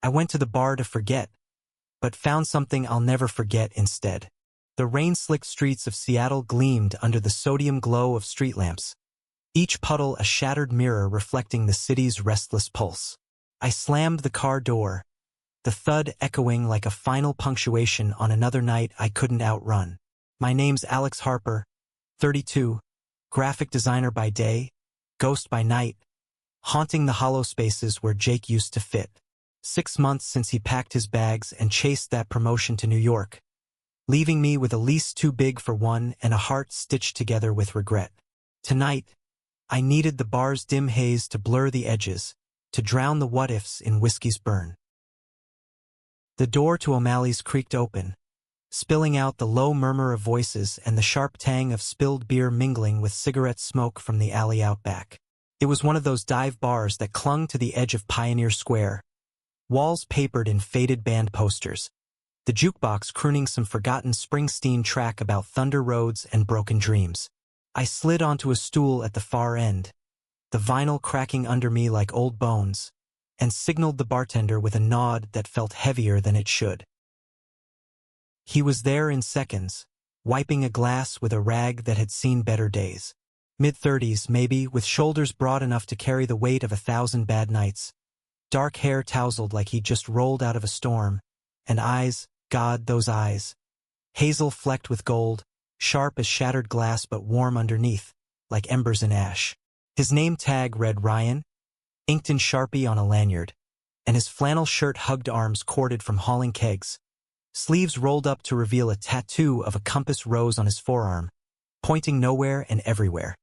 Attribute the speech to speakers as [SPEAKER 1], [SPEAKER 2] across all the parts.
[SPEAKER 1] I went to the bar to forget, but found something I'll never forget instead. The rain-slicked streets of Seattle gleamed under the sodium glow of street lamps, each puddle a shattered mirror reflecting the city's restless pulse. I slammed the car door, the thud echoing like a final punctuation on another night I couldn't outrun. My name's Alex Harper, 32, graphic designer by day, ghost by night, haunting the hollow spaces where Jake used to fit. 6 months since he packed his bags and chased that promotion to New York, leaving me with a lease too big for one and a heart stitched together with regret. Tonight, I needed the bar's dim haze to blur the edges, to drown the what-ifs in whiskey's burn. The door to O'Malley's creaked open, spilling out the low murmur of voices and the sharp tang of spilled beer mingling with cigarette smoke from the alley out back. It was one of those dive bars that clung to the edge of Pioneer Square, walls papered in faded band posters, the jukebox crooning some forgotten Springsteen track about thunder roads and broken dreams. I slid onto a stool at the far end, the vinyl cracking under me like old bones, and signaled the bartender with a nod that felt heavier than it should. He was there in seconds, wiping a glass with a rag that had seen better days. Mid-30s, maybe, with shoulders broad enough to carry the weight of 1,000 bad nights. Dark hair tousled like he'd just rolled out of a storm, and eyes, God, those eyes. Hazel flecked with gold, sharp as shattered glass but warm underneath, like embers in ash. His name tag read Ryan, inked in Sharpie on a lanyard, and his flannel shirt hugged arms corded from hauling kegs, sleeves rolled up to reveal a tattoo of a compass rose on his forearm, pointing nowhere and everywhere.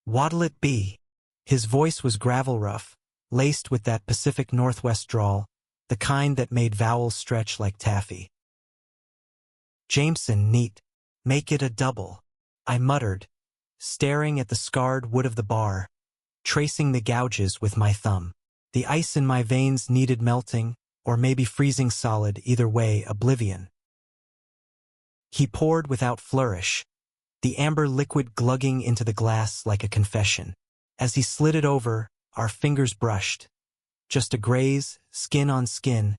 [SPEAKER 1] What'll it be? His voice was gravel rough, laced with that Pacific Northwest drawl, the kind that made vowels stretch like taffy. Jameson, neat. Make it a double, I muttered, staring at the scarred wood of the bar, tracing the gouges with my thumb. The ice in my veins needed melting, or maybe freezing solid, either way, oblivion. He poured without flourish, the amber liquid glugging into the glass like a confession. As he slid it over, our fingers brushed. Just a graze, skin on skin,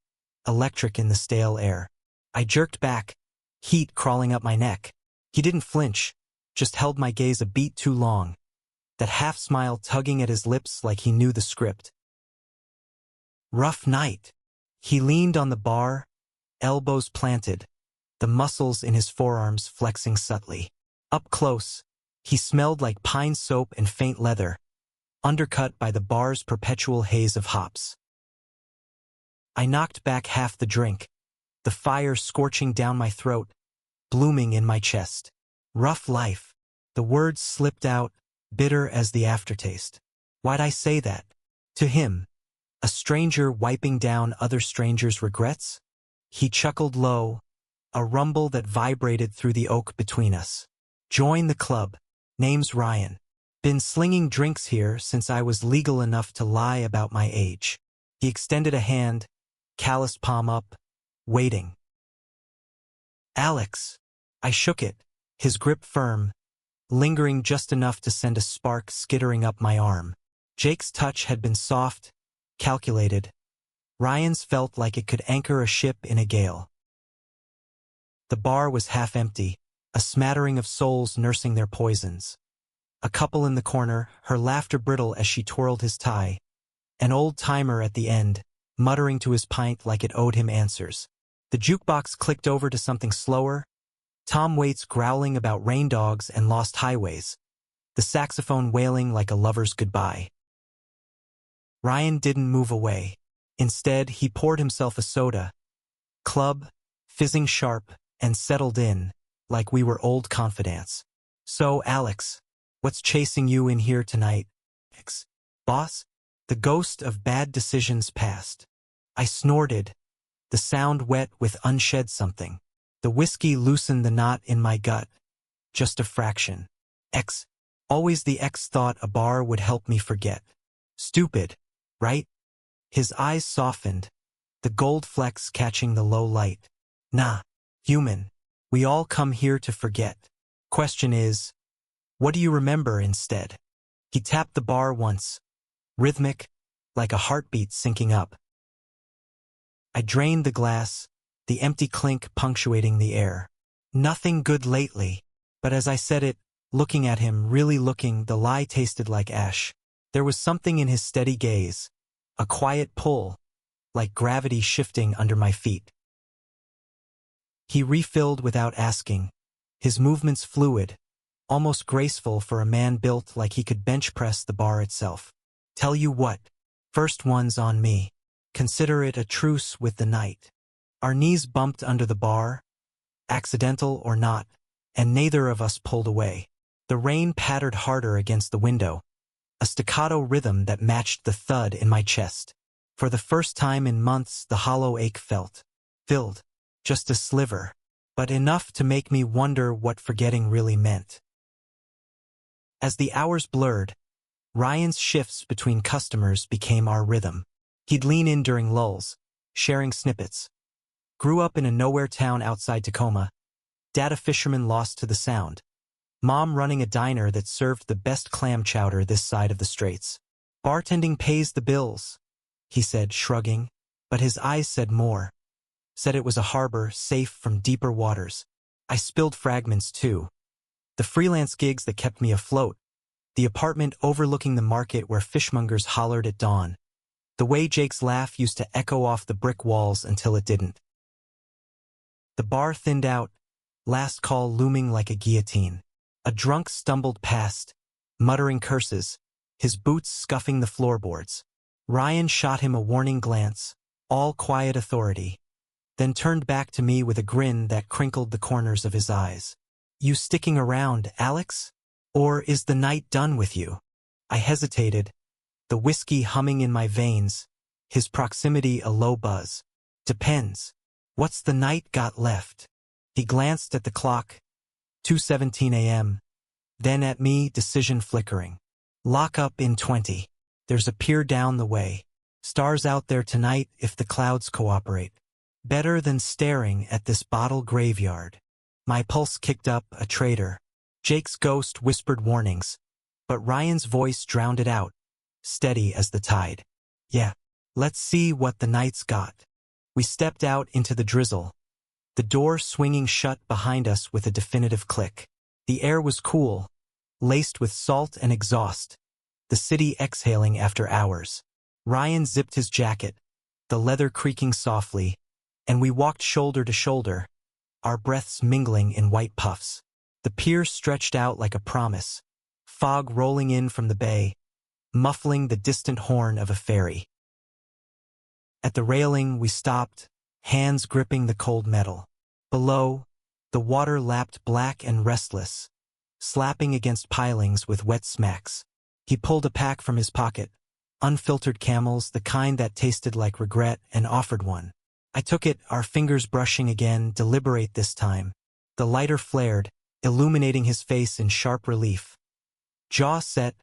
[SPEAKER 1] electric in the stale air. I jerked back, heat crawling up my neck. He didn't flinch, just held my gaze a beat too long, that half-smile tugging at his lips like he knew the script. Rough night. He leaned on the bar, elbows planted, the muscles in his forearms flexing subtly. Up close, he smelled like pine soap and faint leather, undercut by the bar's perpetual haze of hops. I knocked back half the drink, the fire scorching down my throat, blooming in my chest. Rough life. The words slipped out, bitter as the aftertaste. Why'd I say that? To him, a stranger wiping down other strangers' regrets? He chuckled low, a rumble that vibrated through the oak between us. Join the club. Name's Ryan. Been slinging drinks here since I was legal enough to lie about my age. He extended a hand, calloused palm up, waiting. Alex. I shook it, his grip firm, lingering just enough to send a spark skittering up my arm. Jake's touch had been soft, calculated. Ryan's felt like it could anchor a ship in a gale. The bar was half empty, a smattering of souls nursing their poisons. A couple in the corner, her laughter brittle as she twirled his tie. An old-timer at the end, muttering to his pint like it owed him answers. The jukebox clicked over to something slower, Tom Waits growling about rain dogs and lost highways, the saxophone wailing like a lover's goodbye. Ryan didn't move away. Instead, he poured himself a soda, club, fizzing sharp, and settled in, like we were old confidants. So, Alex, what's chasing you in here tonight? Boss? The ghost of bad decisions past. I snorted, the sound wet with unshed something. The whiskey loosened the knot in my gut. Just a fraction. Always the thought a bar would help me forget. Stupid, right? His eyes softened, the gold flecks catching the low light. Nah, human. We all come here to forget. Question is, what do you remember instead? He tapped the bar once, rhythmic, like a heartbeat syncing up. I drained the glass, the empty clink punctuating the air. Nothing good lately. But as I said it, looking at him, really looking, the lie tasted like ash. There was something in his steady gaze, a quiet pull, like gravity shifting under my feet. He refilled without asking, his movements fluid, almost graceful for a man built like he could bench press the bar itself. Tell you what, first one's on me. Consider it a truce with the night. Our knees bumped under the bar, accidental or not, and neither of us pulled away. The rain pattered harder against the window, a staccato rhythm that matched the thud in my chest. For the first time in months, the hollow ache filled, just a sliver, but enough to make me wonder what forgetting really meant. As the hours blurred, Ryan's shifts between customers became our rhythm. He'd lean in during lulls, sharing snippets. Grew up in a nowhere town outside Tacoma. Dad a fisherman lost to the sound. Mom running a diner that served the best clam chowder this side of the straits. Bartending pays the bills, he said, shrugging, but his eyes said more. Said it was a harbor safe from deeper waters. I spilled fragments too. The freelance gigs that kept me afloat. The apartment overlooking the market where fishmongers hollered at dawn. The way Jake's laugh used to echo off the brick walls until it didn't. The bar thinned out, last call looming like a guillotine. A drunk stumbled past, muttering curses, his boots scuffing the floorboards. Ryan shot him a warning glance, all quiet authority, then turned back to me with a grin that crinkled the corners of his eyes. You sticking around, Alex? Or is the night done with you? I hesitated, the whiskey humming in my veins, his proximity a low buzz. Depends. What's the night got left? He glanced at the clock, 2:17 a.m., then at me, decision flickering. Lock up in 20. There's a pier down the way. Stars out there tonight if the clouds cooperate. Better than staring at this bottle graveyard. My pulse kicked up, a traitor. Jake's ghost whispered warnings, but Ryan's voice drowned it out, steady as the tide. Yeah, let's see what the night's got. We stepped out into the drizzle, the door swinging shut behind us with a definitive click. The air was cool, laced with salt and exhaust, the city exhaling after hours. Ryan zipped his jacket, the leather creaking softly, and we walked shoulder to shoulder, our breaths mingling in white puffs. The pier stretched out like a promise, fog rolling in from the bay, muffling the distant horn of a ferry. At the railing we stopped, hands gripping the cold metal. Below, the water lapped black and restless, slapping against pilings with wet smacks. He pulled a pack from his pocket, unfiltered Camels, the kind that tasted like regret, and offered one. I took it, our fingers brushing again, deliberate this time. The lighter flared, illuminating his face in sharp relief. Jaw set,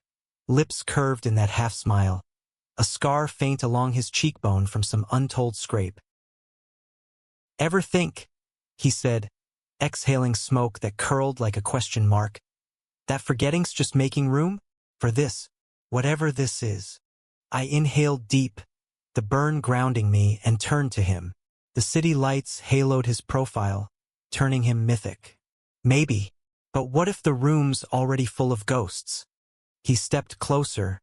[SPEAKER 1] lips curved in that half-smile, a scar faint along his cheekbone from some untold scrape. Ever think, he said, exhaling smoke that curled like a question mark, that forgetting's just making room for this, whatever this is? I inhaled deep, the burn grounding me, and turned to him. The city lights haloed his profile, turning him mythic. Maybe, but what if the room's already full of ghosts? He stepped closer,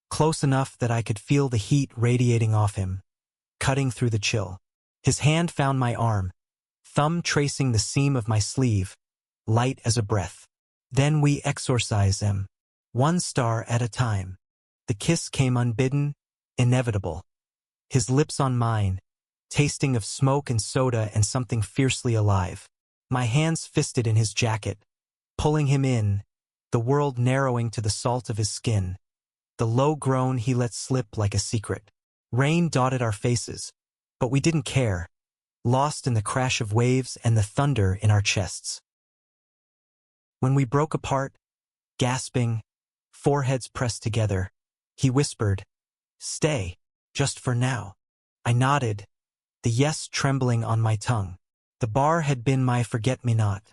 [SPEAKER 1] close enough that I could feel the heat radiating off him, cutting through the chill. His hand found my arm, thumb tracing the seam of my sleeve, light as a breath. Then we exorcised them, one star at a time. The kiss came unbidden, inevitable. His lips on mine, tasting of smoke and soda and something fiercely alive. My hands fisted in his jacket, pulling him in, the world narrowing to the salt of his skin. The low groan he let slip like a secret. Rain dotted our faces, but we didn't care, lost in the crash of waves and the thunder in our chests. When we broke apart, gasping, foreheads pressed together, he whispered, "Stay, just for now." I nodded, the yes trembling on my tongue. The bar had been my forget-me-not.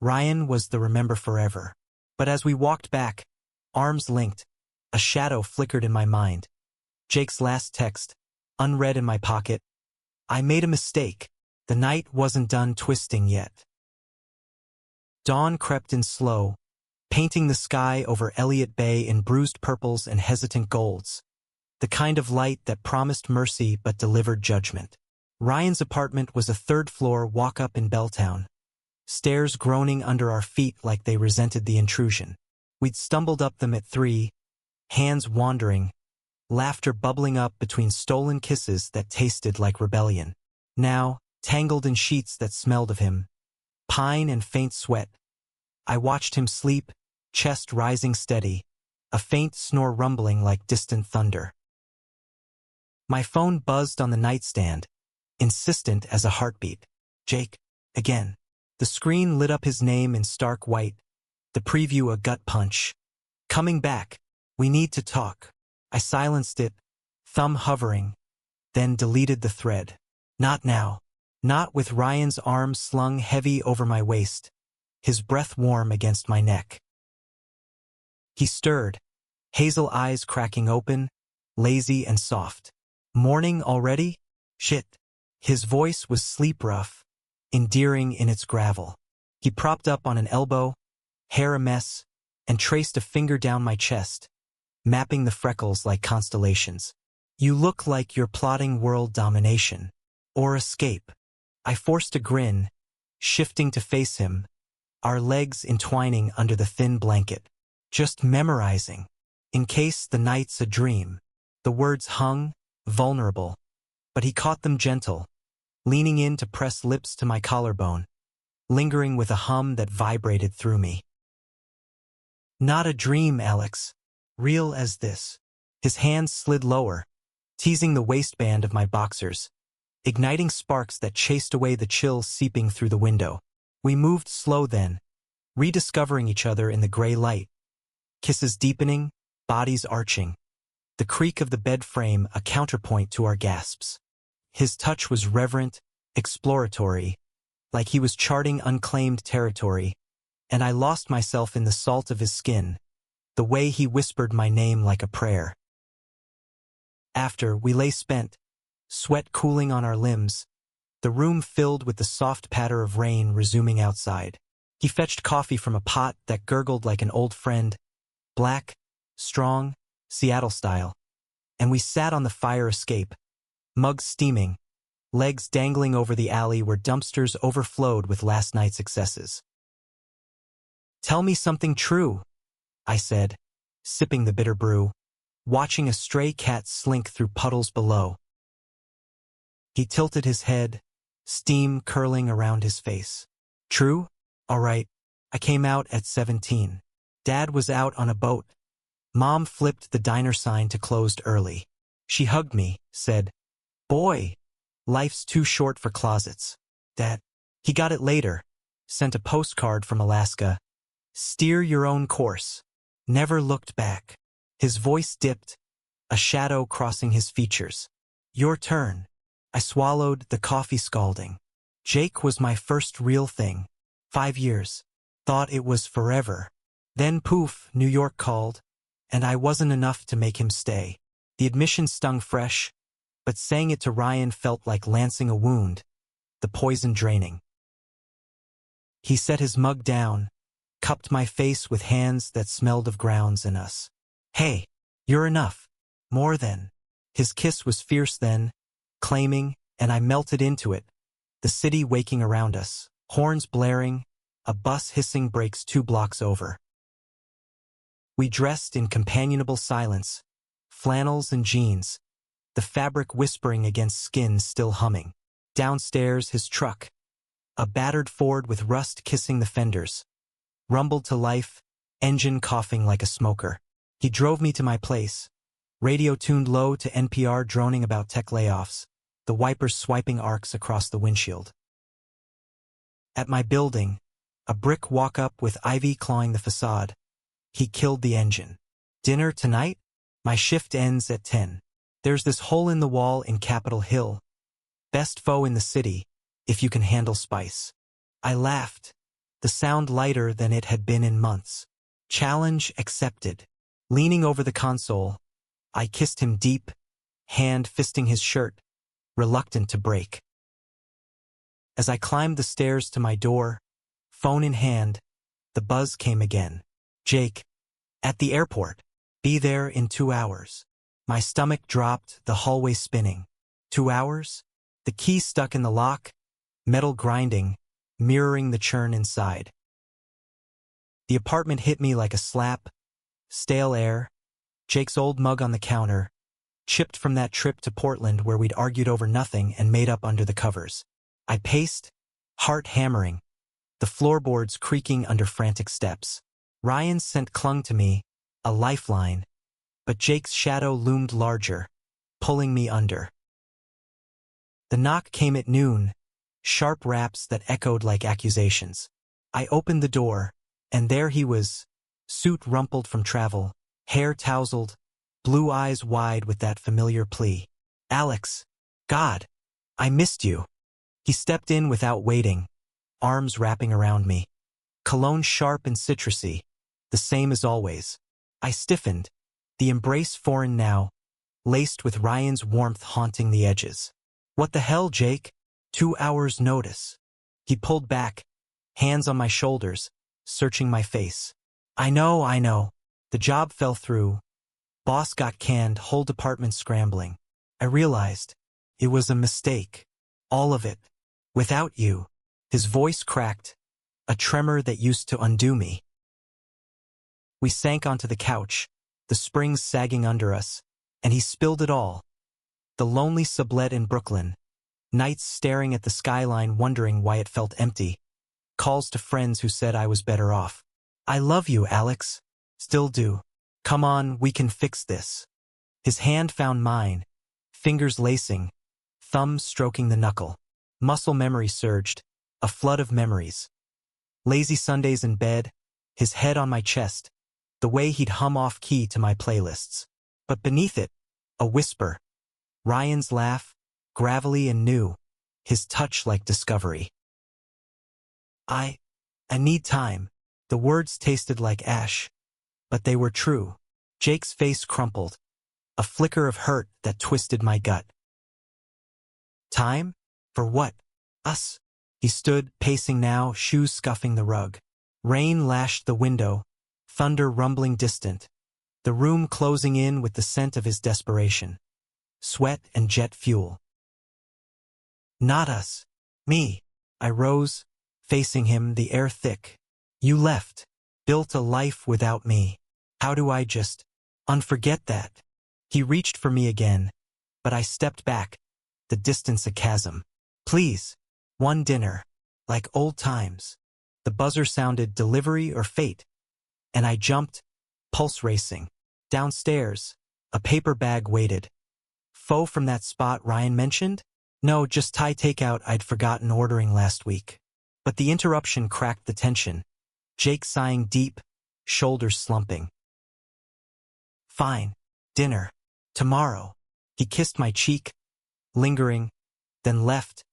[SPEAKER 1] Ryan was the remember forever. But as we walked back, arms linked, a shadow flickered in my mind. Jake's last text, unread in my pocket. I made a mistake. The night wasn't done twisting yet. Dawn crept in slow, painting the sky over Elliott Bay in bruised purples and hesitant golds, the kind of light that promised mercy but delivered judgment. Ryan's apartment was a third-floor walk-up in Belltown, stairs groaning under our feet like they resented the intrusion. We'd stumbled up them at 3, hands wandering, laughter bubbling up between stolen kisses that tasted like rebellion. Now, tangled in sheets that smelled of him, pine and faint sweat, I watched him sleep, chest rising steady, a faint snore rumbling like distant thunder. My phone buzzed on the nightstand, insistent as a heartbeat. Jake, again. The screen lit up his name in stark white, the preview a gut punch. Coming back. We need to talk. I silenced it, thumb hovering, then deleted the thread. Not now. Not with Ryan's arm slung heavy over my waist, his breath warm against my neck. He stirred, hazel eyes cracking open, lazy and soft. Morning already? Shit. His voice was sleep-rough, endearing in its gravel. He propped up on an elbow, hair a mess, and traced a finger down my chest, mapping the freckles like constellations. You look like you're plotting world domination. Or escape. I forced a grin, shifting to face him, our legs entwining under the thin blanket. Just memorizing, in case the night's a dream. The words hung, vulnerable, but he caught them gentle, leaning in to press lips to my collarbone, lingering with a hum that vibrated through me. Not a dream, Alex. Real as this. His hands slid lower, teasing the waistband of my boxers, igniting sparks that chased away the chill seeping through the window. We moved slow then, rediscovering each other in the gray light. Kisses deepening, bodies arching. The creak of the bed frame a counterpoint to our gasps. His touch was reverent, exploratory, like he was charting unclaimed territory, and I lost myself in the salt of his skin, the way he whispered my name like a prayer. After, we lay spent, sweat cooling on our limbs, the room filled with the soft patter of rain resuming outside. He fetched coffee from a pot that gurgled like an old friend, black, strong, Seattle style, and we sat on the fire escape, mugs steaming, legs dangling over the alley where dumpsters overflowed with last night's excesses. Tell me something true, I said, sipping the bitter brew, watching a stray cat slink through puddles below. He tilted his head, steam curling around his face. True? All right. I came out at 17. Dad was out on a boat. Mom flipped the diner sign to closed early. She hugged me, said, "Boy, life's too short for closets." Dad, he got it later, sent a postcard from Alaska. Steer your own course. Never looked back. His voice dipped, a shadow crossing his features. Your turn. I swallowed the coffee scalding. Jake was my first real thing. 5 years. Thought it was forever. Then poof, New York called, and I wasn't enough to make him stay. The admission stung fresh, but saying it to Ryan felt like lancing a wound, the poison draining. He set his mug down, cupped my face with hands that smelled of grounds and us. Hey, you're enough. More than. His kiss was fierce then, claiming, and I melted into it, the city waking around us, horns blaring, a bus hissing brakes 2 blocks over. We dressed in companionable silence, flannels and jeans, the fabric whispering against skin still humming. Downstairs, his truck, a battered Ford with rust kissing the fenders, rumbled to life, engine coughing like a smoker. He drove me to my place, radio tuned low to NPR droning about tech layoffs, the wipers swiping arcs across the windshield. At my building, a brick walk-up with ivy clawing the facade. He killed the engine. Dinner tonight? My shift ends at 10. There's this hole in the wall in Capitol Hill. Best foe in the city, if you can handle spice. I laughed, the sound lighter than it had been in months. Challenge accepted. Leaning over the console, I kissed him deep, hand fisting his shirt, reluctant to break. As I climbed the stairs to my door, phone in hand, the buzz came again. Jake, at the airport. Be there in 2 hours. My stomach dropped, the hallway spinning. 2 hours? The key stuck in the lock, metal grinding, mirroring the churn inside. The apartment hit me like a slap. Stale air, Jake's old mug on the counter, chipped from that trip to Portland where we'd argued over nothing and made up under the covers. I paced, heart hammering, the floorboards creaking under frantic steps. Ryan's scent clung to me, a lifeline, but Jake's shadow loomed larger, pulling me under. The knock came at noon, sharp raps that echoed like accusations. I opened the door, and there he was, suit rumpled from travel, hair tousled, blue eyes wide with that familiar plea. Alex, God, I missed you. He stepped in without waiting, arms wrapping around me. Cologne sharp and citrusy, the same as always. I stiffened, the embrace foreign now, laced with Ryan's warmth haunting the edges. What the hell, Jake? 2 hours notice. He pulled back, hands on my shoulders, searching my face. I know. The job fell through. Boss got canned, whole department scrambling. I realized it was a mistake. All of it. Without you. His voice cracked, a tremor that used to undo me. We sank onto the couch, the springs sagging under us, and he spilled it all. The lonely sublet in Brooklyn, nights staring at the skyline wondering why it felt empty, calls to friends who said I was better off. I love you, Alex. Still do. Come on, we can fix this. His hand found mine, fingers lacing, thumbs stroking the knuckle. Muscle memory surged, a flood of memories. Lazy Sundays in bed, his head on my chest, the way he'd hum off-key to my playlists. But beneath it, a whisper. Ryan's laugh, gravelly and new, his touch like discovery. I need time. The words tasted like ash, but they were true. Jake's face crumpled, a flicker of hurt that twisted my gut. Time? For what? Us. He stood, pacing now, shoes scuffing the rug. Rain lashed the window, thunder rumbling distant, the room closing in with the scent of his desperation. Sweat and jet fuel. Not us. Me. I rose, facing him, the air thick. You left, built a life without me. How do I just unforget that? He reached for me again, but I stepped back, the distance a chasm. Please, one dinner, like old times. The buzzer sounded delivery or fate, and I jumped, pulse racing. Downstairs, a paper bag waited. Pho from that spot Ryan mentioned? No, just Thai takeout I'd forgotten ordering last week. But the interruption cracked the tension. Jake sighing deep, shoulders slumping. Fine, dinner. Tomorrow. He kissed my cheek, lingering, then left,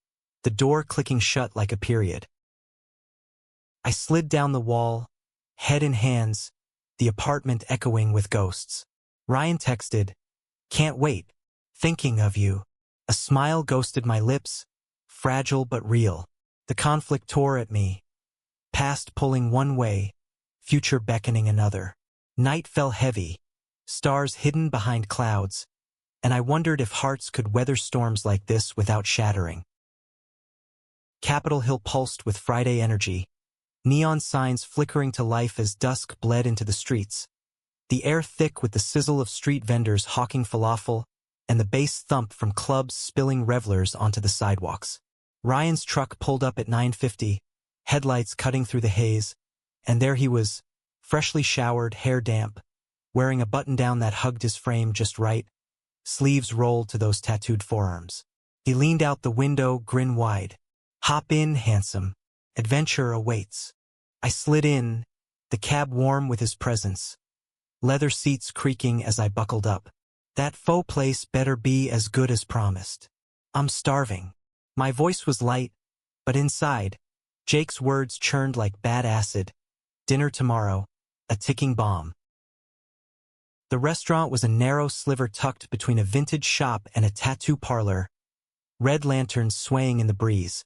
[SPEAKER 1] the door clicking shut like a period. I slid down the wall, head in hands, the apartment echoing with ghosts. Ryan texted, "Can't wait. Thinking of you." A smile ghosted my lips, fragile but real. The conflict tore at me, past pulling one way, future beckoning another. Night fell heavy, stars hidden behind clouds, and I wondered if hearts could weather storms like this without shattering. Capitol Hill pulsed with Friday energy, neon signs flickering to life as dusk bled into the streets, the air thick with the sizzle of street vendors hawking falafel, and the bass thump from clubs spilling revelers onto the sidewalks. Ryan's truck pulled up at 9:50, headlights cutting through the haze, and there he was, freshly showered, hair damp, wearing a button-down that hugged his frame just right, sleeves rolled to those tattooed forearms. He leaned out the window, grin wide. "Hop in, handsome. Adventure awaits." I slid in, the cab warm with his presence, leather seats creaking as I buckled up. That faux place better be as good as promised. I'm starving. My voice was light, but inside, Jake's words churned like bad acid. Dinner tomorrow, a ticking bomb. The restaurant was a narrow sliver tucked between a vintage shop and a tattoo parlor, red lanterns swaying in the breeze,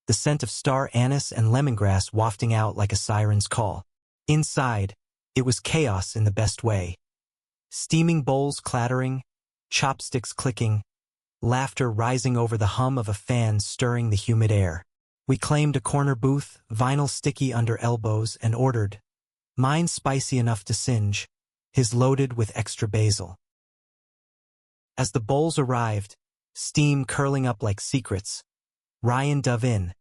[SPEAKER 1] the scent of star anise and lemongrass wafting out like a siren's call. Inside, it was chaos in the best way. Steaming bowls clattering, chopsticks clicking, laughter rising over the hum of a fan stirring the humid air. We claimed a corner booth, vinyl sticky under elbows, and ordered, mine spicy enough to singe, his loaded with extra basil. As the bowls arrived, steam curling up like secrets, Ryan dove in,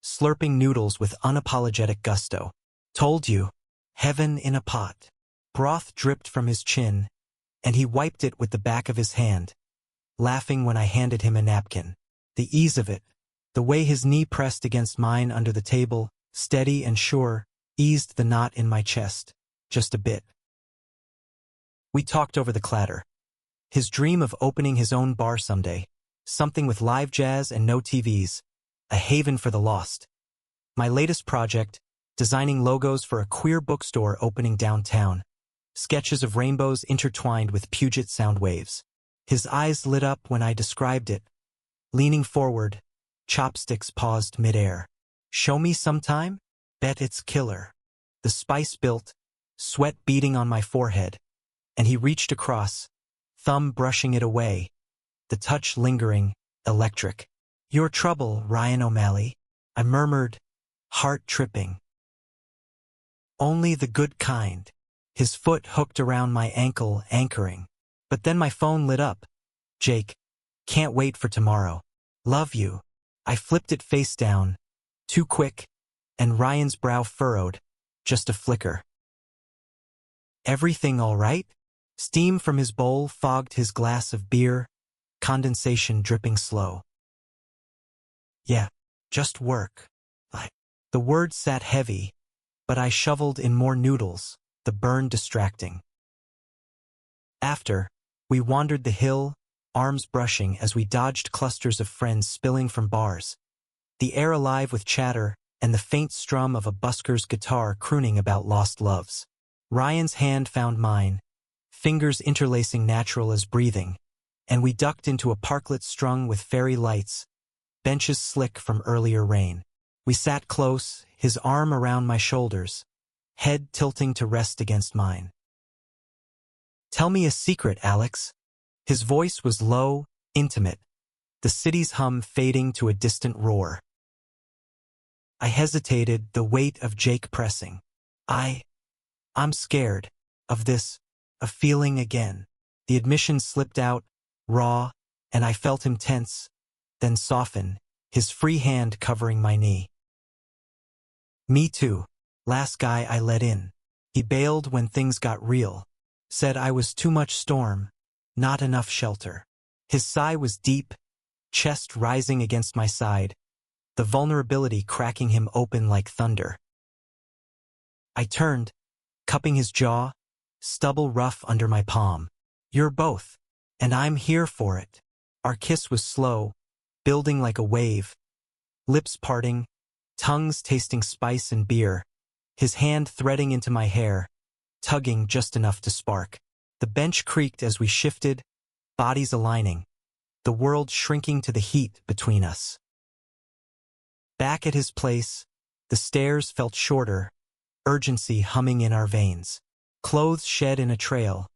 [SPEAKER 1] slurping noodles with unapologetic gusto. Told you, heaven in a pot. Broth dripped from his chin, and he wiped it with the back of his hand, laughing when I handed him a napkin. The ease of it, the way his knee pressed against mine under the table, steady and sure, eased the knot in my chest, just a bit. We talked over the clatter. His dream of opening his own bar someday, something with live jazz and no TVs, a haven for the lost. My latest project, designing logos for a queer bookstore opening downtown, sketches of rainbows intertwined with Puget Sound waves. His eyes lit up when I described it. Leaning forward, chopsticks paused midair. Show me sometime? Bet it's killer. The spice built, sweat beading on my forehead, and he reached across, thumb brushing it away, the touch lingering, electric. Your trouble, Ryan O'Malley, I murmured, heart tripping. Only the good kind. His foot hooked around my ankle, anchoring. But then my phone lit up. Jake, can't wait for tomorrow. Love you. I flipped it face down, too quick, and Ryan's brow furrowed, just a flicker. Everything all right? Steam from his bowl fogged his glass of beer, condensation dripping slow. Yeah, just work. The words sat heavy, but I shoveled in more noodles, the burn distracting. After, we wandered the hill, arms brushing as we dodged clusters of friends spilling from bars, the air alive with chatter and the faint strum of a busker's guitar crooning about lost loves. Ryan's hand found mine, fingers interlacing natural as breathing, and we ducked into a parklet strung with fairy lights, benches slick from earlier rain. We sat close, his arm around my shoulders, head tilting to rest against mine. Tell me a secret, Alex. His voice was low, intimate, the city's hum fading to a distant roar. I hesitated, the weight of Jake pressing. I'm scared of this, a feeling again. The admission slipped out, raw, and I felt him tense, then soften, his free hand covering my knee. Me too. Last guy I let in. He bailed when things got real. Said I was too much storm, not enough shelter. His sigh was deep, chest rising against my side, the vulnerability cracking him open like thunder. I turned, cupping his jaw, stubble rough under my palm. You're both, and I'm here for it. Our kiss was slow, building like a wave, lips parting, tongues tasting spice and beer, his hand threading into my hair, tugging just enough to spark. The bench creaked as we shifted, bodies aligning, the world shrinking to the heat between us. Back at his place, the stairs felt shorter, urgency humming in our veins. Clothes shed in a trail,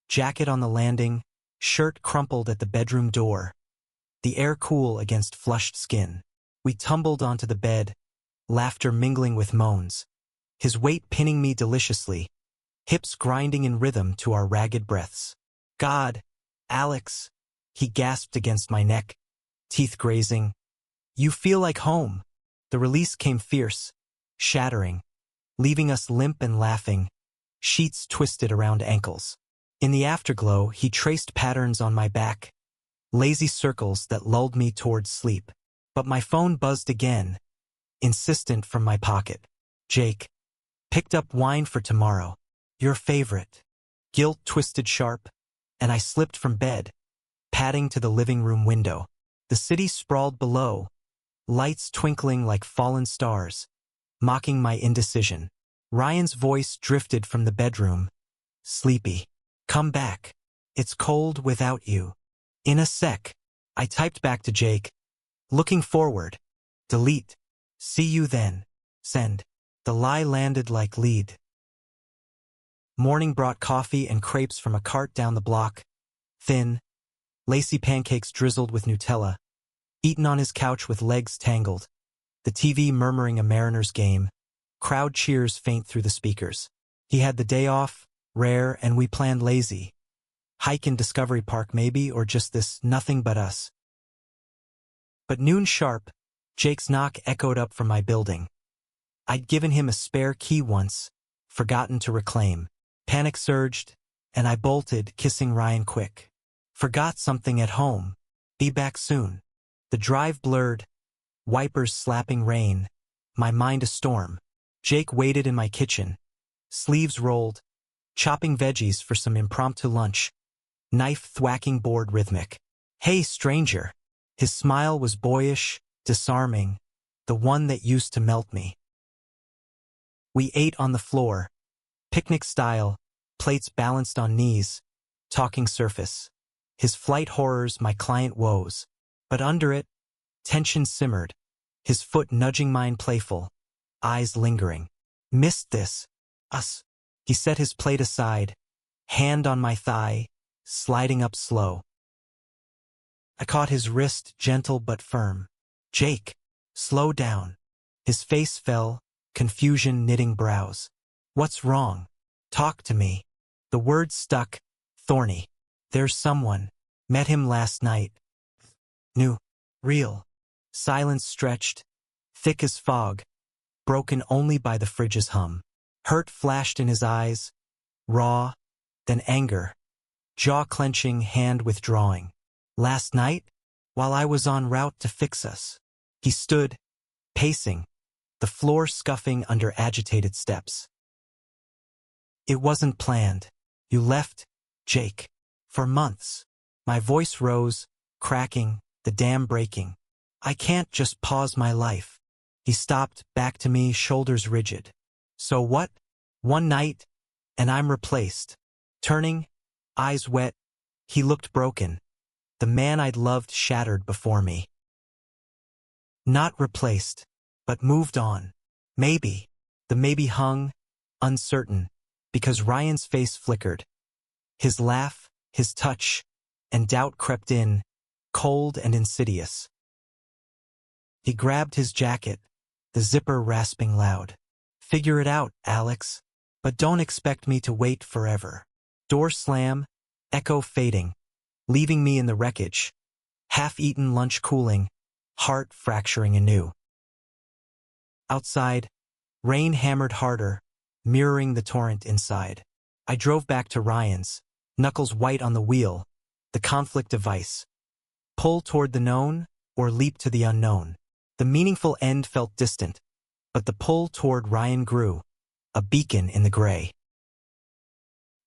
[SPEAKER 1] jacket on the landing, shirt crumpled at the bedroom door, the air cool against flushed skin. We tumbled onto the bed, laughter mingling with moans, his weight pinning me deliciously, hips grinding in rhythm to our ragged breaths. God, Alex, he gasped against my neck, teeth grazing. You feel like home. The release came fierce, shattering, leaving us limp and laughing, sheets twisted around ankles. In the afterglow, he traced patterns on my back, lazy circles that lulled me towards sleep. But my phone buzzed again, insistent from my pocket. Jake, picked up wine for tomorrow. Your favorite. Guilt twisted sharp, and I slipped from bed, padding to the living room window. The city sprawled below, lights twinkling like fallen stars, mocking my indecision. Ryan's voice drifted from the bedroom, sleepy. Come back. It's cold without you. In a sec. I typed back to Jake, Looking forward. Delete. See you then. Send. The lie landed like lead. Morning brought coffee and crepes from a cart down the block. Thin, lacy pancakes drizzled with Nutella. Eaten on his couch with legs tangled. The TV murmuring a Mariners game. Crowd cheers faint through the speakers. He had the day off, rare, and we planned lazy. Hike in Discovery Park maybe, or just this nothing but us. But noon sharp, Jake's knock echoed up from my building. I'd given him a spare key once, forgotten to reclaim. Panic surged, and I bolted, kissing Ryan quick. Forgot something at home. Be back soon. The drive blurred, wipers slapping rain, my mind a storm. Jake waited in my kitchen, sleeves rolled, chopping veggies for some impromptu lunch, knife thwacking board rhythmic. Hey, stranger. His smile was boyish, disarming, the one that used to melt me. We ate on the floor, picnic style, plates balanced on knees, talking surface. His flight horrors, my client woes. But under it, tension simmered, his foot nudging mine playful, eyes lingering. Missed this. Us. He set his plate aside, hand on my thigh, sliding up slow. I caught his wrist, gentle but firm. Jake, slow down. His face fell, confusion knitting brows. What's wrong? Talk to me. The words stuck, thorny. There's someone. Met him last night. New. Real. Silence stretched, thick as fog, broken only by the fridge's hum. Hurt flashed in his eyes, raw, then anger, jaw clenching, hand withdrawing. Last night, while I was en route to fix us, he stood, pacing, the floor scuffing under agitated steps. It wasn't planned. You left, Jake. For months. My voice rose, cracking, the dam breaking. I can't just pause my life. He stopped, back to me, shoulders rigid. So what? One night, and I'm replaced. Turning, eyes wet, he looked broken. The man I'd loved shattered before me. Not replaced, but moved on. Maybe. The maybe hung, uncertain, because Ryan's face flickered. His laugh, his touch, and doubt crept in, cold and insidious. He grabbed his jacket, the zipper rasping loud. Figure it out, Alex, but don't expect me to wait forever. Door slam, echo fading, leaving me in the wreckage, half-eaten lunch cooling, heart fracturing anew. Outside, rain hammered harder, mirroring the torrent inside. I drove back to Ryan's, knuckles white on the wheel, the conflict device. Pull toward the known, or leap to the unknown. The meaningful end felt distant, but the pull toward Ryan grew, a beacon in the gray.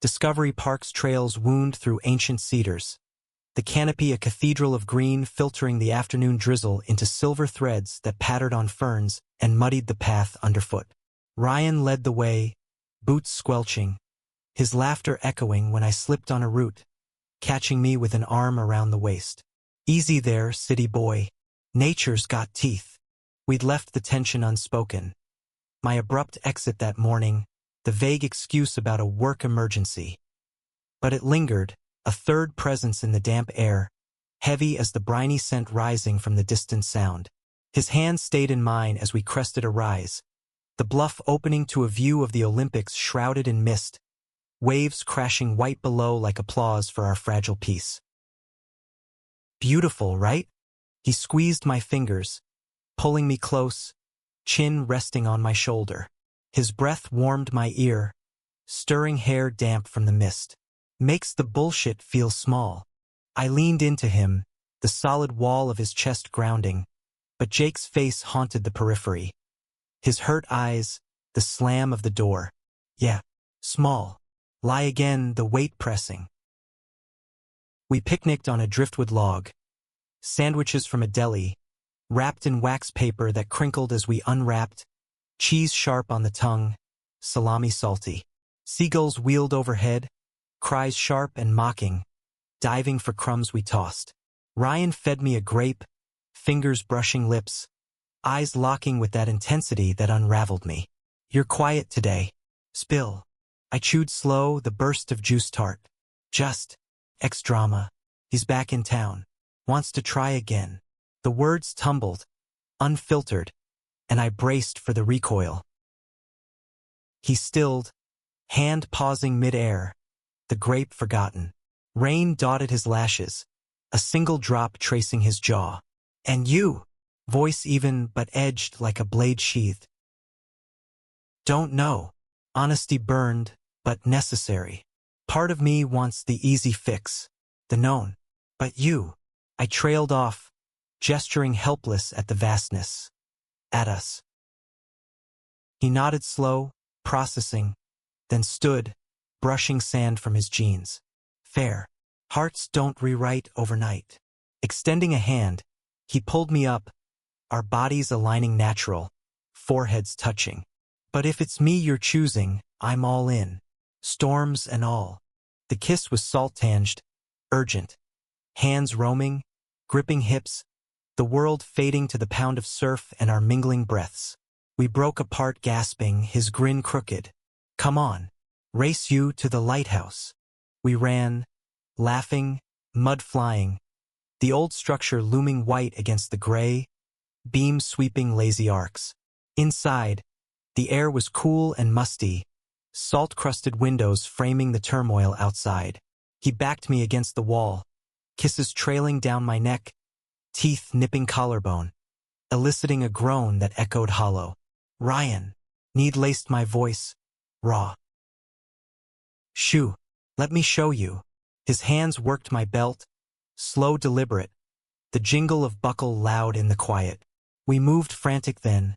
[SPEAKER 1] Discovery Park's trails wound through ancient cedars, the canopy a cathedral of green filtering the afternoon drizzle into silver threads that pattered on ferns and muddied the path underfoot. Ryan led the way, boots squelching, his laughter echoing when I slipped on a root, catching me with an arm around the waist. Easy there, city boy. Nature's got teeth. We'd left the tension unspoken. My abrupt exit that morning, the vague excuse about a work emergency. But it lingered, a third presence in the damp air, heavy as the briny scent rising from the distant sound. His hand stayed in mine as we crested a rise, the bluff opening to a view of the Olympics shrouded in mist, waves crashing white below like applause for our fragile peace. Beautiful, right? He squeezed my fingers, pulling me close, chin resting on my shoulder. His breath warmed my ear, stirring hair damp from the mist. Makes the bullshit feel small. I leaned into him, the solid wall of his chest grounding, but Jake's face haunted the periphery. His hurt eyes, the slam of the door. Yeah, small. Lie again, the weight pressing. We picnicked on a driftwood log, sandwiches from a deli, wrapped in wax paper that crinkled as we unwrapped, cheese sharp on the tongue, salami salty. Seagulls wheeled overhead, cries sharp and mocking, diving for crumbs we tossed. Ryan fed me a grape, fingers brushing lips, eyes locking with that intensity that unraveled me. "You're quiet today." Spill. I chewed slow, the burst of juice tart. "Just ex-drama. He's back in town. Wants to try again." The words tumbled, unfiltered, and I braced for the recoil. He stilled, hand pausing mid-air, the grape forgotten. Rain dotted his lashes, a single drop tracing his jaw. "And you?" Voice even but edged like a blade sheathed. "Don't know." Honesty burned, but necessary. Part of me wants the easy fix, the known. "But you." I trailed off, gesturing helpless at the vastness. "At us." He nodded slow, processing, then stood, brushing sand from his jeans. "Fair. Hearts don't rewrite overnight." Extending a hand, he pulled me up, our bodies aligning natural, foreheads touching. "But if it's me you're choosing, I'm all in. Storms and all." The kiss was salt-tinged, urgent. Hands roaming, gripping hips, the world fading to the pound of surf and our mingling breaths. We broke apart gasping, his grin crooked. "Come on. Race you to the lighthouse." We ran, laughing, mud flying, the old structure looming white against the gray, beams sweeping lazy arcs. Inside, the air was cool and musty, salt-crusted windows framing the turmoil outside. He backed me against the wall, kisses trailing down my neck, teeth nipping collarbone, eliciting a groan that echoed hollow. "Ryan." Need laced my voice, raw. "Shoo. Let me show you." His hands worked my belt, slow, deliberate, the jingle of buckle loud in the quiet. We moved frantic then,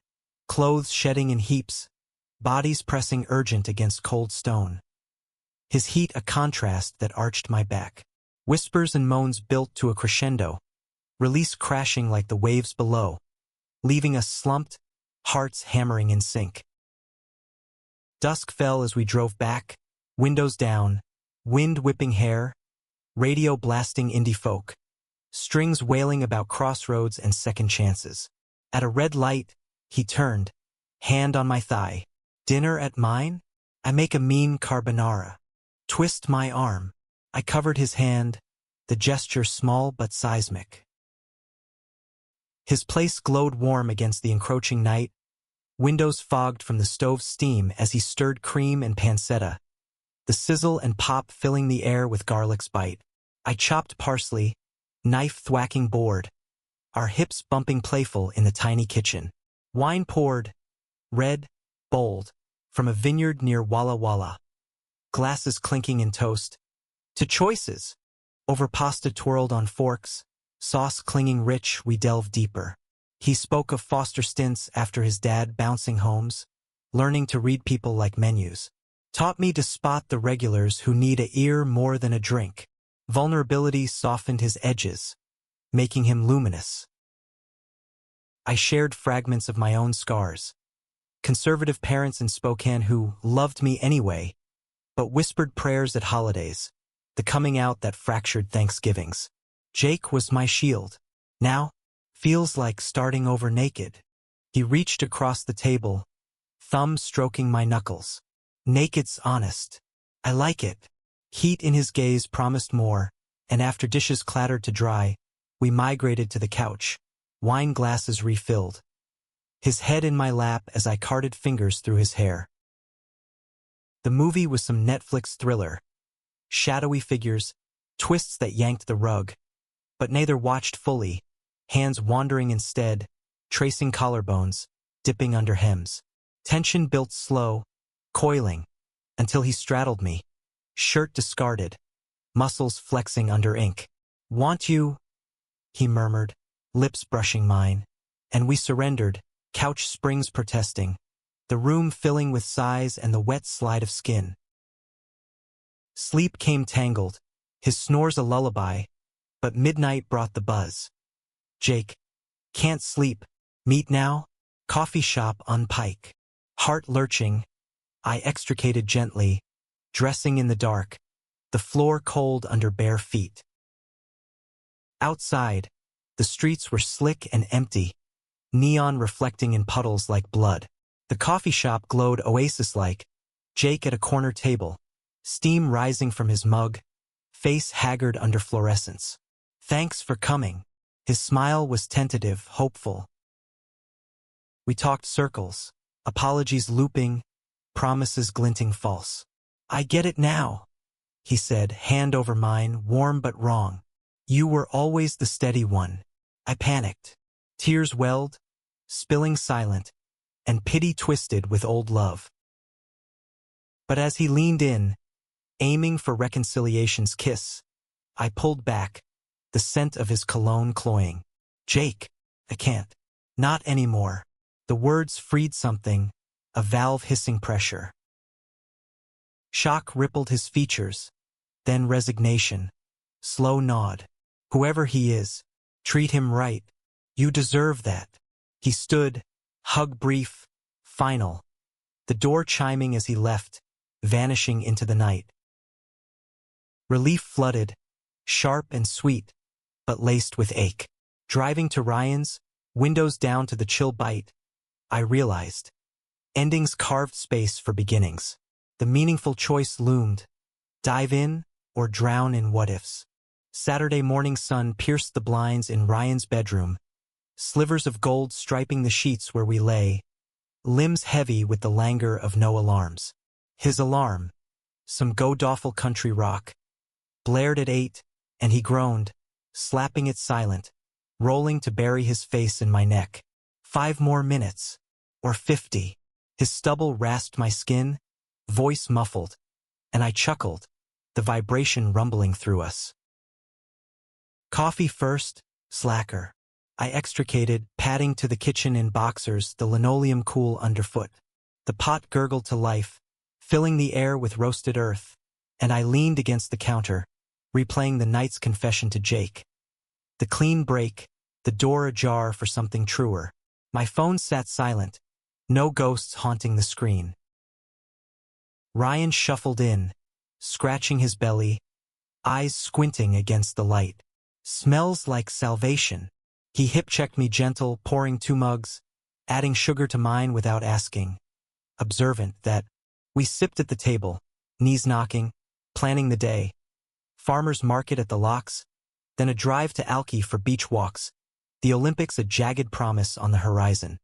[SPEAKER 1] clothes shedding in heaps, bodies pressing urgent against cold stone. His heat a contrast that arched my back. Whispers and moans built to a crescendo, release crashing like the waves below, leaving us slumped, hearts hammering in sync. Dusk fell as we drove back, windows down, wind whipping hair, radio blasting indie folk, strings wailing about crossroads and second chances. At a red light, he turned, hand on my thigh. "Dinner at mine? I make a mean carbonara." Twist my arm. I covered his hand, the gesture small but seismic. His place glowed warm against the encroaching night, windows fogged from the stove's steam as he stirred cream and pancetta, the sizzle and pop filling the air with garlic's bite. I chopped parsley, knife thwacking board, our hips bumping playful in the tiny kitchen. Wine poured, red, bold, from a vineyard near Walla Walla. Glasses clinking in toast. To choices. Over pasta twirled on forks, sauce clinging rich, we delved deeper. He spoke of foster stints after his dad bouncing homes, learning to read people like menus. Taught me to spot the regulars who need a ear more than a drink. Vulnerability softened his edges, making him luminous. I shared fragments of my own scars. Conservative parents in Spokane who loved me anyway, but whispered prayers at holidays, the coming out that fractured Thanksgivings. Jake was my shield. Now, feels like starting over naked. He reached across the table, thumb stroking my knuckles. Naked's honest. I like it. Heat in his gaze promised more, and after dishes clattered to dry, we migrated to the couch, wine glasses refilled. His head in my lap as I carted fingers through his hair. The movie was some Netflix thriller. Shadowy figures, twists that yanked the rug, but neither watched fully, hands wandering instead, tracing collarbones, dipping under hems. Tension built slow, coiling, until he straddled me, shirt discarded, muscles flexing under ink. "Want you?" he murmured, lips brushing mine, and we surrendered, couch springs protesting, the room filling with sighs and the wet slide of skin. Sleep came tangled, his snores a lullaby, but midnight brought the buzz. "Jake, can't sleep. Meet now? Coffee shop on Pike." Heart lurching, I extricated gently, dressing in the dark, the floor cold under bare feet. Outside, The streets were slick and empty, neon reflecting in puddles like blood. The coffee shop glowed oasis-like, Jake at a corner table, steam rising from his mug, face haggard under fluorescence. "Thanks for coming." His smile was tentative, hopeful. We talked circles, apologies looping, promises glinting false. "I get it now," he said, hand over mine, warm but wrong. "You were always the steady one." I panicked. Tears welled, spilling silent, and pity twisted with old love. But as he leaned in, aiming for reconciliation's kiss, I pulled back, the scent of his cologne cloying. "Jake, I can't. Not anymore." The words freed something, a valve hissing pressure. Shock rippled his features, then resignation. Slow nod. "Whoever he is, treat him right. You deserve that." He stood, hug brief, final. The door chiming as he left, vanishing into the night. Relief flooded, sharp and sweet, but laced with ache. Driving to Ryan's, windows down to the chill bite, I realized. Endings carved space for beginnings. The meaningful choice loomed. Dive in, or drown in what-ifs. Saturday morning sun pierced the blinds in Ryan's bedroom, slivers of gold striping the sheets where we lay, limbs heavy with the languor of no alarms. His alarm, some go-doffel country rock, blared at 8, and he groaned, slapping it silent, rolling to bury his face in my neck. 5 more minutes, or 50. His stubble rasped my skin, voice muffled, and I chuckled, the vibration rumbling through us. "Coffee first, slacker." I extricated, padding to the kitchen in boxers, the linoleum cool underfoot. The pot gurgled to life, filling the air with roasted earth, and I leaned against the counter, replaying the night's confession to Jake. The clean break, the door ajar for something truer. My phone sat silent, no ghosts haunting the screen. Ryan shuffled in, scratching his belly, eyes squinting against the light. "Smells like salvation." He hip-checked me gentle, pouring 2 mugs, adding sugar to mine without asking. Observant that we sipped at the table, knees knocking, planning the day. Farmer's market at the locks, then a drive to Alki for beach walks, the Olympics a jagged promise on the horizon.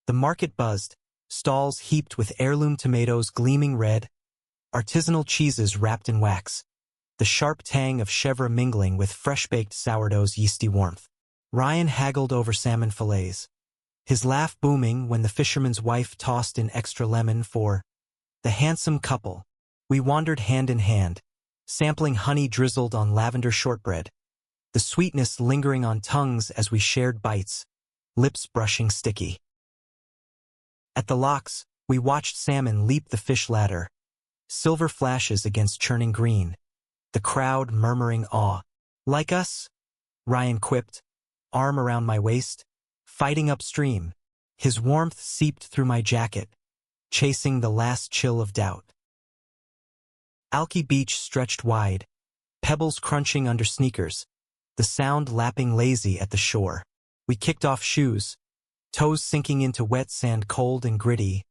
[SPEAKER 1] The market buzzed, stalls heaped with heirloom tomatoes gleaming red, artisanal cheeses wrapped in wax, the sharp tang of chèvre mingling with fresh-baked sourdough's yeasty warmth. Ryan haggled over salmon fillets, his laugh booming when the fisherman's wife tossed in extra lemon for the handsome couple. We wandered hand in hand, sampling honey drizzled on lavender shortbread, the sweetness lingering on tongues as we shared bites, lips brushing sticky. At the locks, we watched salmon leap the fish ladder, silver flashes against churning green, the crowd murmuring awe. "Like us?" Ryan quipped, arm around my waist, fighting upstream. His warmth seeped through my jacket, chasing the last chill of doubt. Alki Beach stretched wide, pebbles crunching under sneakers, the sound lapping lazy at the shore. We kicked off shoes, toes sinking into wet sand cold and gritty,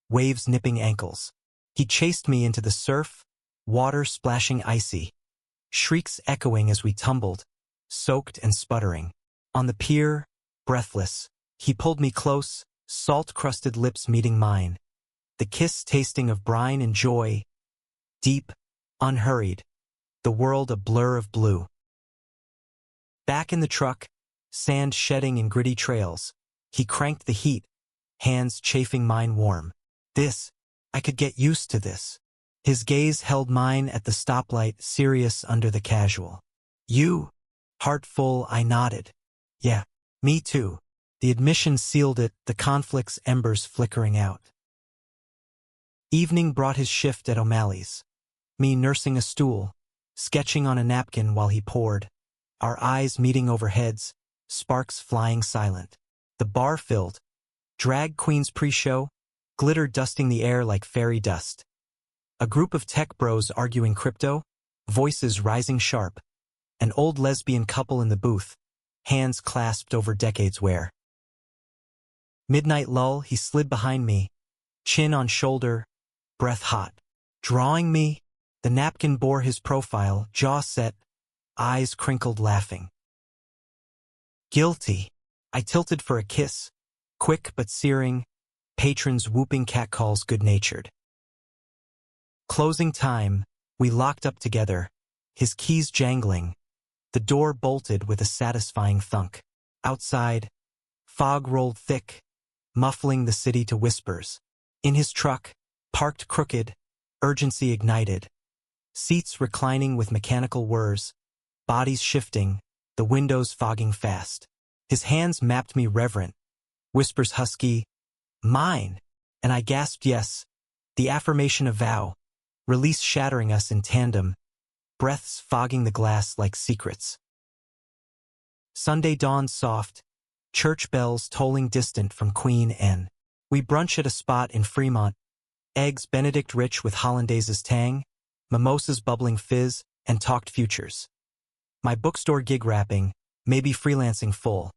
[SPEAKER 1] waves nipping ankles. He chased me into the surf, water splashing icy, shrieks echoing as we tumbled, soaked and sputtering. On the pier, breathless, he pulled me close, salt-crusted lips meeting mine, the kiss tasting of brine and joy, deep, unhurried, the world a blur of blue. Back in the truck, sand shedding in gritty trails, he cranked the heat, hands chafing mine warm. I could get used to this. His gaze held mine at the stoplight, serious under the casual. "You?" Heart full, I nodded. "Yeah, me too." The admission sealed it, the conflict's embers flickering out. Evening brought his shift at O'Malley's. Me nursing a stool, sketching on a napkin while he poured, our eyes meeting over heads, sparks flying silent. The bar filled. Drag queens pre-show, glitter dusting the air like fairy dust. A group of tech bros arguing crypto, voices rising sharp. An old lesbian couple in the booth, hands clasped over decades wear. Midnight lull, he slid behind me, chin on shoulder, breath hot. Drawing me, the napkin bore his profile, jaw set, eyes crinkled laughing. Guilty. I tilted for a kiss, quick but searing, patrons whooping catcalls good-natured. Closing time, we locked up together, his keys jangling, the door bolted with a satisfying thunk. Outside, fog rolled thick, muffling the city to whispers. In his truck, parked crooked, urgency ignited. Seats reclining with mechanical whirs, bodies shifting, the windows fogging fast. His hands mapped me reverent, whispers husky, mine, and I gasped yes, the affirmation of vow, release shattering us in tandem, breaths fogging the glass like secrets. Sunday dawned soft, church bells tolling distant from Queen Anne. We brunch at a spot in Fremont, eggs Benedict rich with hollandaise's tang, mimosas bubbling fizz, and talked futures. My bookstore gig wrapping, maybe freelancing full.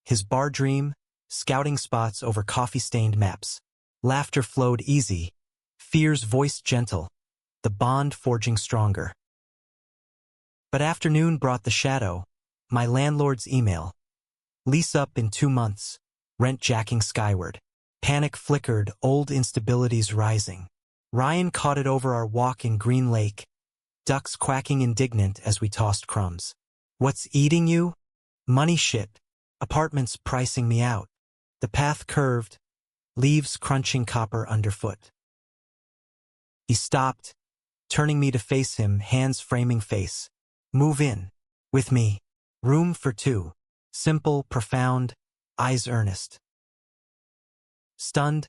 [SPEAKER 1] His bar dream, scouting spots over coffee-stained maps. Laughter flowed easy, fears voiced gentle, the bond forging stronger. But afternoon brought the shadow, my landlord's email. Lease up in 2 months, rent jacking skyward. Panic flickered, old instabilities rising. Ryan caught it over our walk in Green Lake, ducks quacking indignant as we tossed crumbs. What's eating you? Money shit. Apartments pricing me out. The path curved, leaves crunching copper underfoot. He stopped, turning me to face him, hands framing face. Move in. With me. Room for 2. Simple, profound, eyes earnest. Stunned,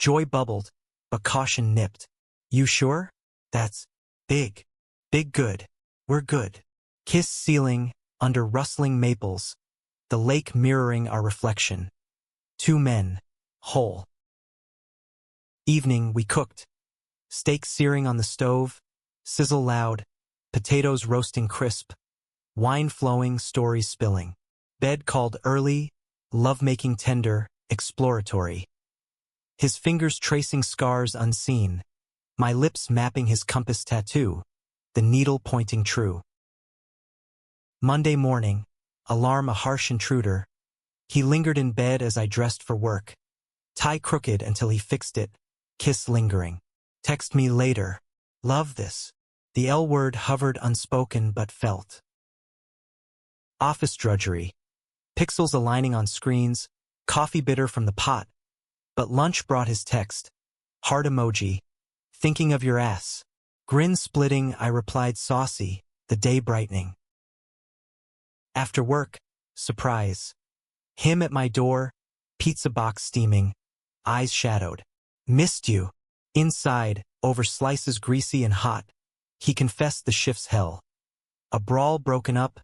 [SPEAKER 1] joy bubbled, but caution nipped. You sure? That's big. Big good. We're good. Kiss ceiling, under rustling maples, the lake mirroring our reflection. 2 men, whole. Evening we cooked. Steak searing on the stove, sizzle loud, potatoes roasting crisp, wine flowing, stories spilling. Bed called early, lovemaking tender, exploratory. His fingers tracing scars unseen, my lips mapping his compass tattoo, the needle pointing true. Monday morning, alarm a harsh intruder. He lingered in bed as I dressed for work. Tie crooked until he fixed it, kiss lingering. Text me later. Love this. The L word hovered unspoken but felt. Office drudgery. Pixels aligning on screens, coffee bitter from the pot. But lunch brought his text. Heart emoji. Thinking of your ass. Grin splitting, I replied saucy, the day brightening. After work, surprise. Him at my door, pizza box steaming, eyes shadowed. Missed you. Inside, over slices greasy and hot, he confessed the shift's hell. A brawl broken up,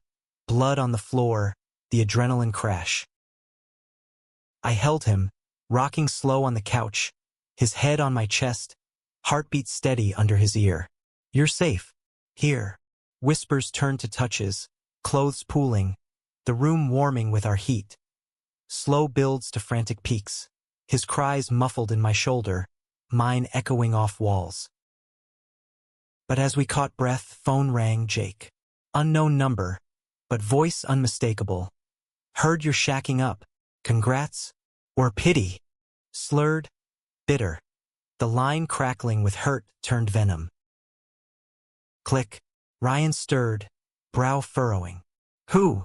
[SPEAKER 1] blood on the floor, the adrenaline crash. I held him, rocking slow on the couch, his head on my chest, heartbeat steady under his ear. You're safe. Here. Whispers turned to touches, clothes pooling, the room warming with our heat. Slow builds to frantic peaks, his cries muffled in my shoulder, mine echoing off walls. But as we caught breath, phone rang, Jake. Unknown number, but voice unmistakable. Heard you're shacking up. Congrats? Or pity? Slurred, bitter. The line crackling with hurt turned venom. Click. Ryan stirred, brow furrowing. Who?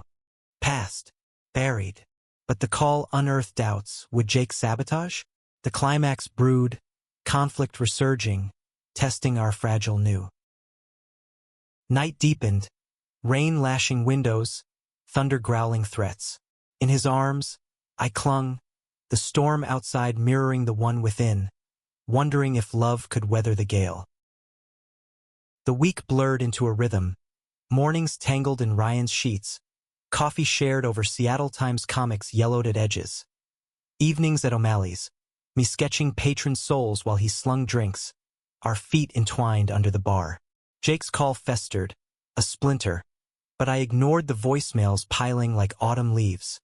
[SPEAKER 1] Past. Buried. But the call unearthed doubts. Would Jake sabotage? The climax brewed, conflict resurging, testing our fragile new. Night deepened, rain lashing windows, thunder growling threats. In his arms, I clung, the storm outside mirroring the one within, wondering if love could weather the gale. The week blurred into a rhythm, mornings tangled in Ryan's sheets, coffee shared over Seattle Times comics yellowed at edges. Evenings at O'Malley's, me sketching patron souls while he slung drinks, our feet entwined under the bar. Jake's call festered, a splinter, but I ignored the voicemails piling like autumn leaves.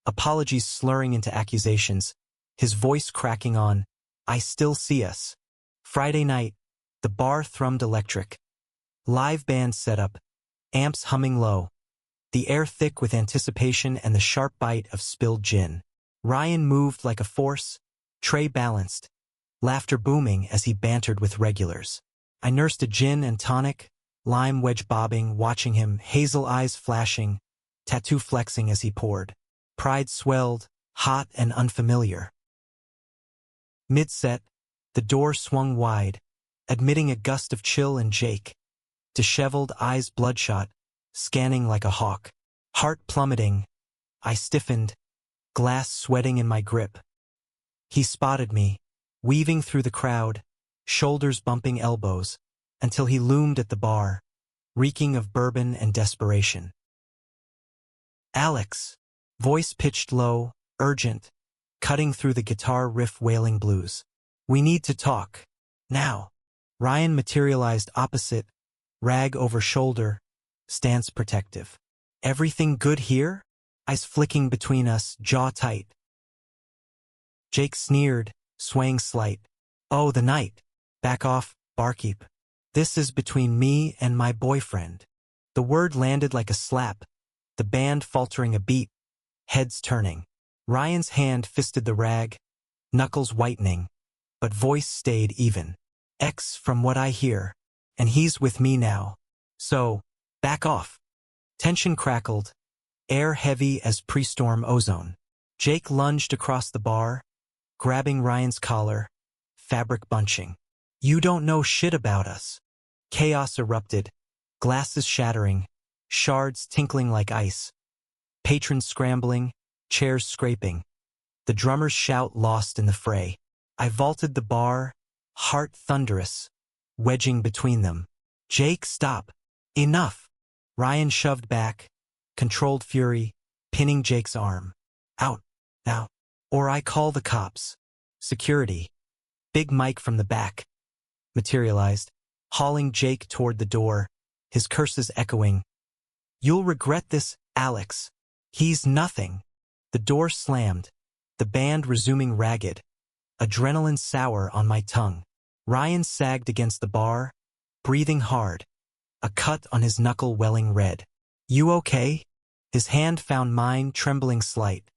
[SPEAKER 1] Apologies slurring into accusations, his voice cracking on, "I still see us." Friday night, the bar thrummed electric. Live band set up, amps humming low, the air thick with anticipation and the sharp bite of spilled gin. Ryan moved like a force, tray balanced, laughter booming as he bantered with regulars. I nursed a gin and tonic, lime wedge bobbing, watching him, hazel eyes flashing, tattoo flexing as he poured. Pride swelled, hot and unfamiliar. Mid-set, the door swung wide, admitting a gust of chill and Jake, disheveled, eyes bloodshot, scanning like a hawk. Heart plummeting, I stiffened, glass sweating in my grip. He spotted me, weaving through the crowd, shoulders bumping elbows, until he loomed at the bar, reeking of bourbon and desperation. "Alex," voice pitched low, urgent, cutting through the guitar riff wailing blues. "We need to talk. Now." Ryan materialized opposite, rag over shoulder, stance protective. "Everything good here?" Eyes flicking between us, jaw tight. Jake sneered, swaying slight. "Oh, the night. Back off, barkeep. This is between me and my boyfriend." The word landed like a slap, the band faltering a beat, heads turning. Ryan's hand fisted the rag, knuckles whitening, but voice stayed even. "X from what I hear, and he's with me now. So, back off." Tension crackled, air heavy as pre-storm ozone. Jake lunged across the bar, grabbing Ryan's collar, fabric bunching. "You don't know shit about us." Chaos erupted, glasses shattering, shards tinkling like ice. Patrons scrambling, chairs scraping. The drummer's shout lost in the fray. I vaulted the bar, heart thunderous, wedging between them. "Jake, stop. Enough." Ryan shoved back, controlled fury, pinning Jake's arm. "Out, now, or I call the cops." Security. Big Mike from the back materialized, hauling Jake toward the door, his curses echoing. "You'll regret this, Alex. He's nothing." The door slammed, the band resuming ragged, adrenaline sour on my tongue. Ryan sagged against the bar, breathing hard, a cut on his knuckle welling red. "You okay?" His hand found mine, trembling slight.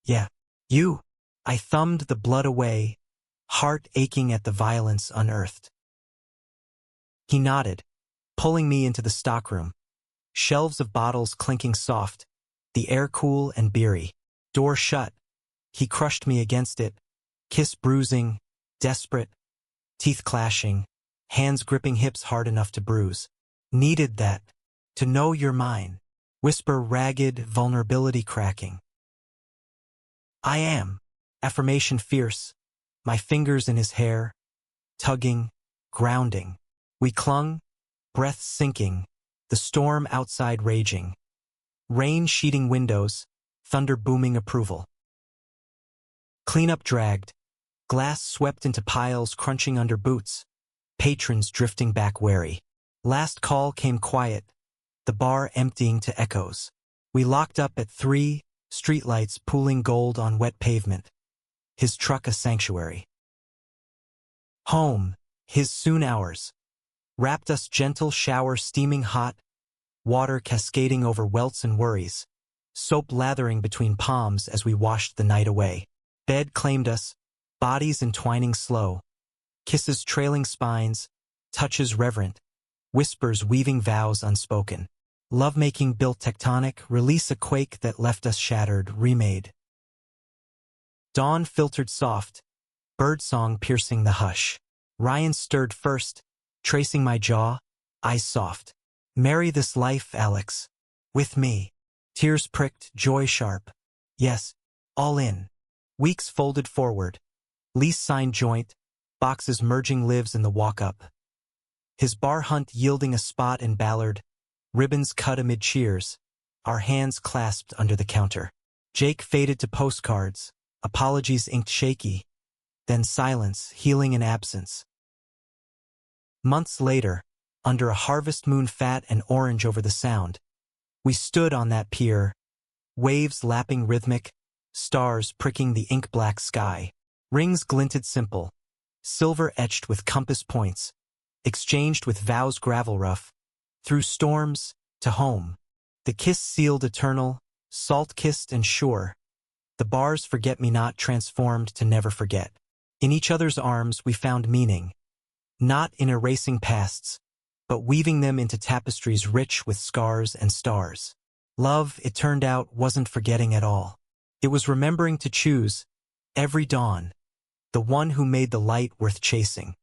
[SPEAKER 1] "Yeah, you." I thumbed the blood away, heart aching at the violence unearthed. He nodded, pulling me into the stockroom. Shelves of bottles clinking soft, the air cool and beery. Door shut. He crushed me against it, kiss bruising, desperate, teeth clashing, hands gripping hips hard enough to bruise. "Needed that, to know you're mine." Whisper ragged, vulnerability cracking. "I am." Affirmation fierce, my fingers in his hair, tugging, grounding. We clung, breath sinking, the storm outside raging. Rain sheeting windows, thunder booming approval. Cleanup dragged, glass swept into piles crunching under boots, patrons drifting back wary. Last call came quiet, the bar emptying to echoes. We locked up at 3, streetlights pooling gold on wet pavement. His truck a sanctuary. Home, his soon ours. Wrapped us gentle shower steaming hot, water cascading over welts and worries, soap lathering between palms as we washed the night away. Bed claimed us, bodies entwining slow, kisses trailing spines, touches reverent, whispers weaving vows unspoken. Lovemaking built tectonic, release a quake that left us shattered, remade. Dawn filtered soft, birdsong piercing the hush. Ryan stirred first, tracing my jaw, eyes soft. "Marry this life, Alex. With me." Tears pricked, joy sharp. Yes, all in. Weeks folded forward. Lease signed joint, boxes merging lives in the walk-up. His bar hunt yielding a spot in Ballard, ribbons cut amid cheers, our hands clasped under the counter. Jake faded to postcards, apologies inked shaky, then silence, healing in absence. Months later, under a harvest moon fat and orange over the sound. We stood on that pier, waves lapping rhythmic, stars pricking the ink-black sky. Rings glinted simple, silver etched with compass points, exchanged with vows gravel rough, through storms, to home. The kiss sealed eternal, salt-kissed and sure. The bars forget-me-not transformed to never forget. In each other's arms we found meaning, not in erasing pasts, but weaving them into tapestries rich with scars and stars. Love, it turned out, wasn't forgetting at all. It was remembering to choose, every dawn, the one who made the light worth chasing.